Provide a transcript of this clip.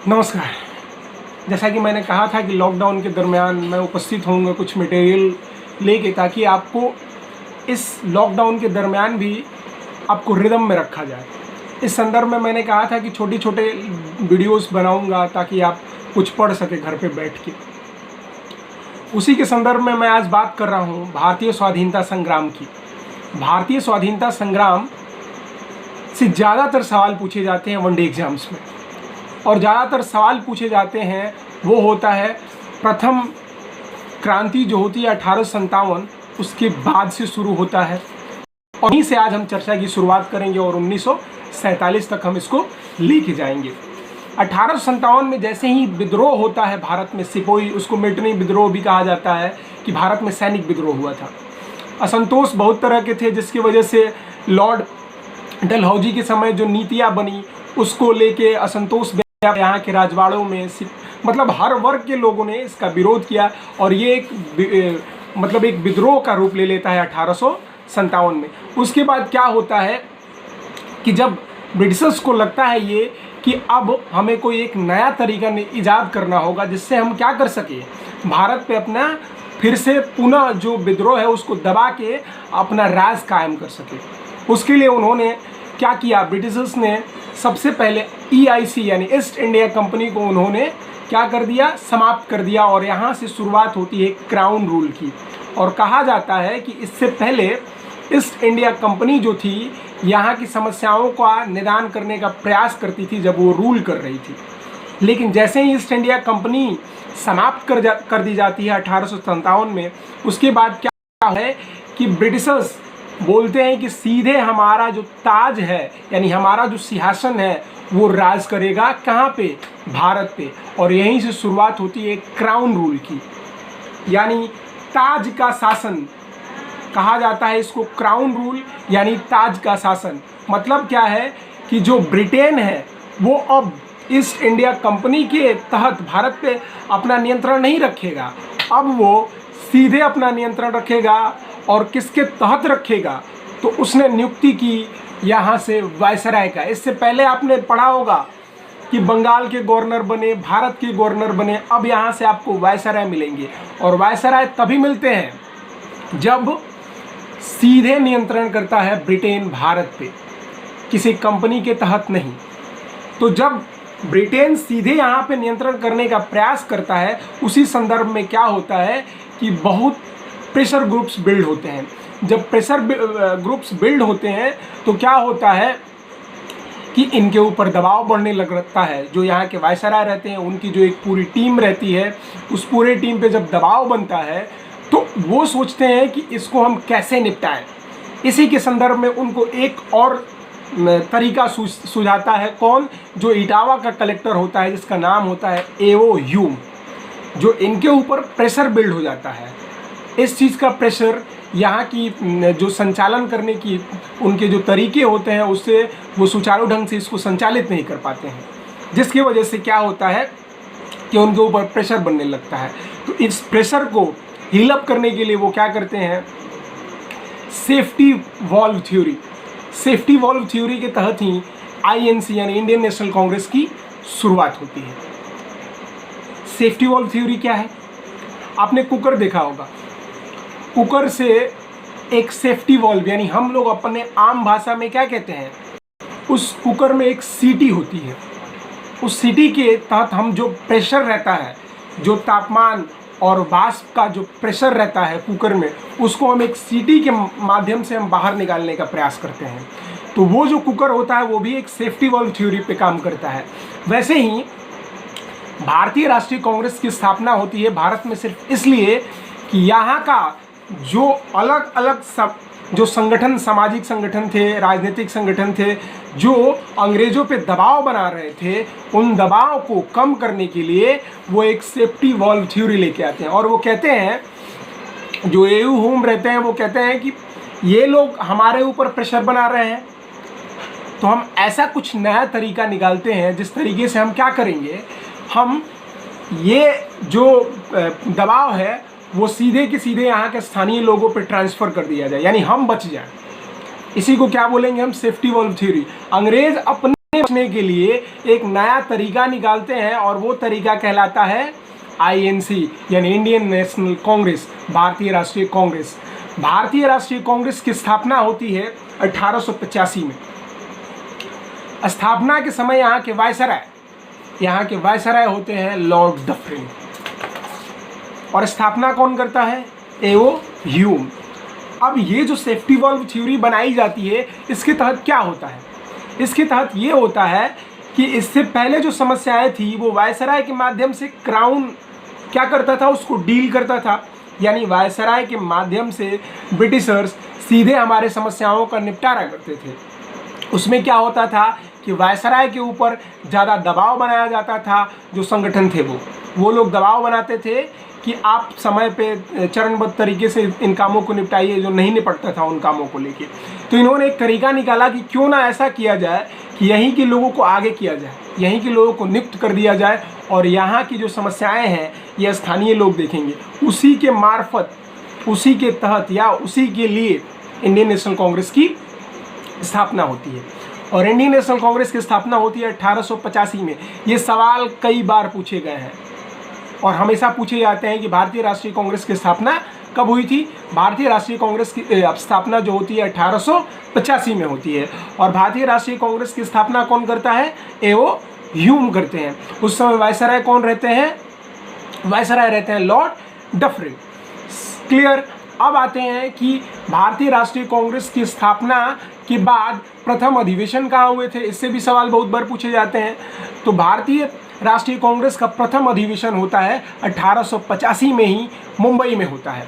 नमस्कार। जैसा कि मैंने कहा था कि लॉकडाउन के दरमियान मैं उपस्थित होऊंगा कुछ मटेरियल लेके, ताकि आपको इस लॉकडाउन के दरमियान भी आपको रिदम में रखा जाए। इस संदर्भ में मैंने कहा था कि छोटे छोटे वीडियोस बनाऊंगा ताकि आप कुछ पढ़ सके घर पे बैठ के। उसी के संदर्भ में मैं आज बात कर रहा हूँ भारतीय स्वाधीनता संग्राम की। भारतीय स्वाधीनता संग्राम से ज़्यादातर सवाल पूछे जाते हैं वनडे एग्जाम्स में, और ज़्यादातर सवाल पूछे जाते हैं वो होता है प्रथम क्रांति जो होती है 1857, उसके बाद से शुरू होता है। और वहीं से आज हम चर्चा की शुरुआत करेंगे और 1947 तक हम इसको लेके जाएंगे। 1857 में जैसे ही विद्रोह होता है भारत में, सिपोही, उसको मिलिट्री विद्रोह भी कहा जाता है कि भारत में सैनिक विद्रोह हुआ था। असंतोष बहुत तरह के थे, जिसकी वजह से लॉर्ड डलहौजी के समय जो नीतियाँ बनी उसको लेके असंतोष यहाँ के राजवाड़ों में, मतलब हर वर्ग के लोगों ने इसका विरोध किया, और ये एक विद्रोह का रूप ले लेता है 1857 में। उसके बाद क्या होता है कि जब ब्रिटिशर्स को लगता है ये कि अब हमें कोई एक नया तरीका ईजाद करना होगा जिससे हम क्या कर सके, भारत पे अपना फिर से पुनः जो विद्रोह है उसको दबा के अपना राज कायम कर सके। उसके लिए उन्होंने क्या किया, ब्रिटिशर्स ने सबसे पहले EIC यानी ईस्ट इंडिया कंपनी को उन्होंने क्या कर दिया, समाप्त कर दिया। और यहाँ से शुरुआत होती है क्राउन रूल की। और कहा जाता है कि इससे पहले ईस्ट इंडिया कंपनी जो थी यहाँ की समस्याओं का निदान करने का प्रयास करती थी जब वो रूल कर रही थी। लेकिन जैसे ही ईस्ट इंडिया कंपनी समाप्त कर दी जाती है 1857 में, उसके बाद क्या है कि ब्रिटिशर्स बोलते हैं कि सीधे हमारा जो ताज है यानी हमारा जो सिंहासन है वो राज करेगा कहाँ पे, भारत पे। और यहीं से शुरुआत होती है क्राउन रूल की, यानी ताज का शासन कहा जाता है इसको। क्राउन रूल यानी ताज का शासन मतलब क्या है कि जो ब्रिटेन है वो अब ईस्ट इंडिया कंपनी के तहत भारत पे अपना नियंत्रण नहीं रखेगा, अब वो सीधे अपना नियंत्रण रखेगा। और किसके तहत रखेगा, तो उसने नियुक्ति की यहाँ से वायसराय का। इससे पहले आपने पढ़ा होगा कि बंगाल के गवर्नर बने, भारत के गवर्नर बने, अब यहाँ से आपको वायसराय मिलेंगे। और वायसराय तभी मिलते हैं जब सीधे नियंत्रण करता है ब्रिटेन भारत पे, किसी कंपनी के तहत नहीं। तो जब ब्रिटेन सीधे यहाँ पे नियंत्रण करने का प्रयास करता है, उसी संदर्भ में क्या होता है कि बहुत प्रेशर ग्रुप्स बिल्ड होते हैं। जब प्रेशर ग्रुप्स बिल्ड होते हैं तो क्या होता है कि इनके ऊपर दबाव बढ़ने लगता है। जो यहाँ के वायसराय रहते हैं उनकी जो एक पूरी टीम रहती है, उस पूरे टीम पे जब दबाव बनता है तो वो सोचते हैं कि इसको हम कैसे निपटाएं। इसी के संदर्भ में उनको एक और तरीका सुझाता है, कौन, जो इटावा का कलेक्टर होता है जिसका नाम होता है एओ ह्यूम। जो इनके ऊपर प्रेशर बिल्ड हो जाता है, इस चीज़ का प्रेशर यहाँ की जो संचालन करने की उनके जो तरीके होते हैं उससे वो सुचारू ढंग से इसको संचालित नहीं कर पाते हैं, जिसकी वजह से क्या होता है कि उनके ऊपर प्रेशर बनने लगता है। तो इस प्रेशर को हील अप करने के लिए वो क्या करते हैं, safety valve theory. Safety valve theory के तहत ही INC यानी इंडियन नेशनल कांग्रेस की शुरुआत होती है। सेफ्टी वॉल्व थ्योरी क्या है, आपने कुकर देखा होगा। कुकर से एक सेफ्टी वॉल्व यानी हम लोग अपने आम भाषा में क्या कहते हैं, उस कुकर में एक सीटी होती है। उस सीटी के तहत हम जो प्रेशर रहता है, जो तापमान और वाष्प का जो प्रेशर रहता है कुकर में, उसको हम एक सीटी के माध्यम से हम बाहर निकालने का प्रयास करते हैं। तो वो जो कुकर होता है वो भी एक सेफ्टी वॉल्व थ्योरी पे काम करता है। वैसे ही भारतीय राष्ट्रीय कांग्रेस की स्थापना होती है भारत में सिर्फ इसलिए कि यहाँ का जो अलग अलग जो संगठन, सामाजिक संगठन थे, राजनीतिक संगठन थे, जो अंग्रेजों पे दबाव बना रहे थे, उन दबाव को कम करने के लिए वो एक सेफ्टी वॉल्व थ्योरी लेके आते हैं। और वो कहते हैं, जो एओ ह्यूम रहते हैं वो कहते हैं कि ये लोग हमारे ऊपर प्रेशर बना रहे हैं, तो हम ऐसा कुछ नया तरीका निकालते हैं जिस तरीके से हम क्या करेंगे, हम ये जो दबाव है वो सीधे के सीधे यहाँ के स्थानीय लोगों पे ट्रांसफ़र कर दिया जाए, यानी हम बच जाएं। इसी को क्या बोलेंगे हम, सेफ्टी वॉल्व थ्योरी। अंग्रेज अपने बचने के लिए एक नया तरीका निकालते हैं और वो तरीका कहलाता है INC यानी इंडियन नेशनल कांग्रेस, भारतीय राष्ट्रीय कांग्रेस। भारतीय राष्ट्रीय कांग्रेस की स्थापना होती है 1885 में। स्थापना के समय यहाँ के वायसराय होते हैं लॉर्ड डफरिन। और स्थापना कौन करता है? एओ ह्यूम। अब ये जो सेफ्टी वॉल्व थ्योरी बनाई जाती है, इसके तहत क्या होता है? इसके तहत ये होता है कि इससे पहले जो समस्याएं थी वो वायसराय के माध्यम से क्राउन क्या करता था, उसको डील करता था। यानी वायसराय के माध्यम से ब्रिटिशर्स सीधे हमारे समस्याओं का निपटारा करते थे। उसमें क्या होता था कि वायसराय के ऊपर ज़्यादा दबाव बनाया जाता था। जो संगठन थे वो लोग दबाव बनाते थे कि आप समय पे चरणबद्ध तरीके से इन कामों को निपटाइए, जो नहीं निपटता था उन कामों को लेके। तो इन्होंने एक तरीका निकाला कि क्यों ना ऐसा किया जाए कि यहीं के लोगों को आगे किया जाए, यहीं के लोगों को नियुक्त कर दिया जाए और यहाँ की जो समस्याएं हैं ये स्थानीय लोग देखेंगे। उसी के मार्फत, उसी के तहत या उसी के लिए इंडियन नेशनल कांग्रेस की स्थापना होती है। और इंडियन नेशनल कांग्रेस की स्थापना होती है 1885 में। ये सवाल कई बार पूछे गए हैं और हमेशा पूछे जाते हैं कि भारतीय राष्ट्रीय कांग्रेस की स्थापना कब हुई थी। भारतीय राष्ट्रीय कांग्रेस की स्थापना जो होती है 1885 में होती है। और भारतीय राष्ट्रीय कांग्रेस की स्थापना कौन करता है? एओ ह्यूम करते हैं। उस समय वायसराय कौन रहते हैं? वायसराय रहते हैं लॉर्ड डफरिन। क्लियर। अब आते हैं कि भारतीय राष्ट्रीय कांग्रेस की स्थापना के बाद प्रथम अधिवेशन कहाँ हुए थे, इससे भी सवाल बहुत बार पूछे जाते हैं। तो भारतीय राष्ट्रीय कांग्रेस का प्रथम अधिवेशन होता है 1885 में ही मुंबई में होता है।